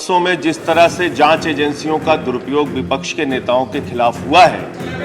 बक्सों में जिस तरह से जांच एजेंसियों का दुरुपयोग विपक्ष के नेताओं के खिलाफ हुआ है,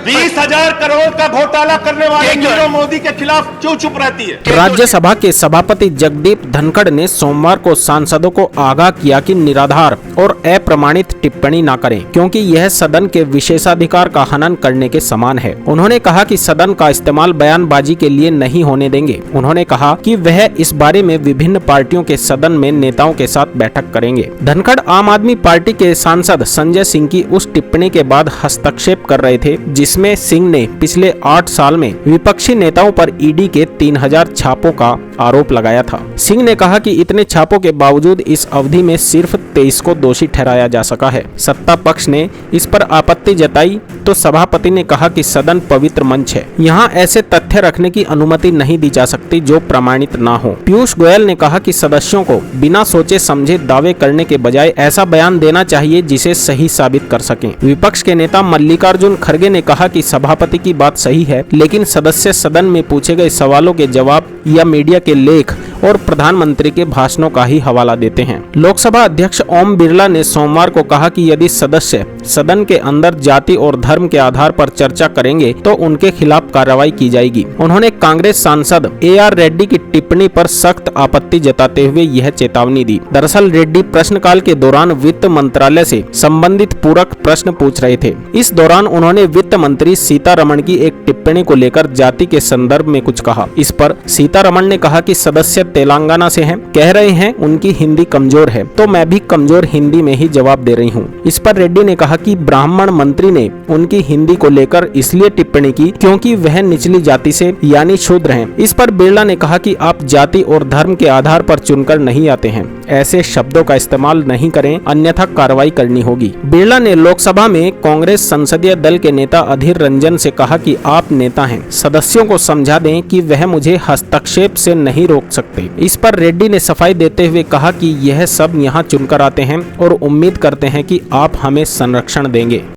20,000 करोड़ का घोटाला करने वाले नीरव मोदी के खिलाफ क्यों चुप रहती है? राज्यसभा के सभापति जगदीप धनखड़ ने सोमवार को सांसदों को आगाह किया कि निराधार और अप्रमाणित टिप्पणी न करें, क्योंकि यह सदन के विशेषाधिकार का हनन करने के समान है। उन्होंने कहा कि सदन का इस्तेमाल बयानबाजी के लिए नहीं होने देंगे। उन्होंने कहा कि वह इस बारे में विभिन्न पार्टियों के सदन में नेताओं के साथ बैठक करेंगे। धनखड़ आम आदमी पार्टी के सांसद संजय सिंह की उस टिप्पणी के बाद हस्तक्षेप कर रहे थे जिसमें सिंह ने पिछले 8 साल में विपक्षी नेताओं पर ईडी के 3000 छापों का आरोप लगाया था। सिंह ने कहा कि इतने छापों के बावजूद इस अवधि में सिर्फ 23 को दोषी ठहराया जा सका है। सत्ता पक्ष ने इस पर आपत्ति जताई तो सभापति ने कहा कि सदन पवित्र मंच है, यहाँ ऐसे तथ्य रखने की अनुमति नहीं दी जा सकती जो प्रमाणित ना हो। पीयूष गोयल ने कहा कि सदस्यों को बिना सोचे समझे दावे करने के बजाय ऐसा बयान देना चाहिए जिसे सही साबित कर सकें। विपक्ष के नेता मल्लिकार्जुन खड़गे ने कहा कि सभापति की बात सही है, लेकिन सदस्य सदन में पूछे गए सवालों के जवाब या मीडिया के लेख और प्रधानमंत्री के भाषणों का ही हवाला देते हैं। लोकसभा अध्यक्ष ओम बिरला ने सोमवार को कहा कि यदि सदस्य सदन के अंदर जाति और धर्म के आधार पर चर्चा करेंगे तो उनके खिलाफ कार्रवाई की जाएगी। उन्होंने कांग्रेस सांसद AR रेड्डी की टिप्पणी पर सख्त आपत्ति जताते हुए यह चेतावनी दी। दरअसल रेड्डी प्रश्नकाल के दौरान वित्त मंत्रालय से संबंधित पूरक प्रश्न पूछ रहे थे। इस दौरान उन्होंने वित्त मंत्री सीतारमण की एक टिप्पणी को लेकर जाति के संदर्भ में कुछ कहा। इस पर सीतारमण ने कहा कि सदस्य तेलंगाना से हैं, कह रहे हैं उनकी हिंदी कमजोर है, तो मैं भी कमजोर हिंदी में ही जवाब दे रही हूँ। इस पर रेड्डी ने कहा कि ब्राह्मण मंत्री ने उनकी हिंदी को लेकर इसलिए टिप्पणी की क्योंकि वह निचली जाति से यानी शूद्र हैं। इस पर बिरला ने कहा कि आप जाति और धर्म के आधार पर चुनकर नहीं आते हैं, ऐसे शब्दों का इस्तेमाल नहीं करें, अन्यथा कार्रवाई करनी होगी। बिरला ने लोकसभा में कांग्रेस संसदीय दल के नेता अधीर रंजन से कहा कि आप नेता हैं, सदस्यों को समझा दें कि वह मुझे हस्तक्षेप से नहीं रोक सकते। इस पर रेड्डी ने सफाई देते हुए कहा कि यह सब यहाँ चुनकर आते हैं और उम्मीद करते हैं कि आप हमें संरक्षण देंगे।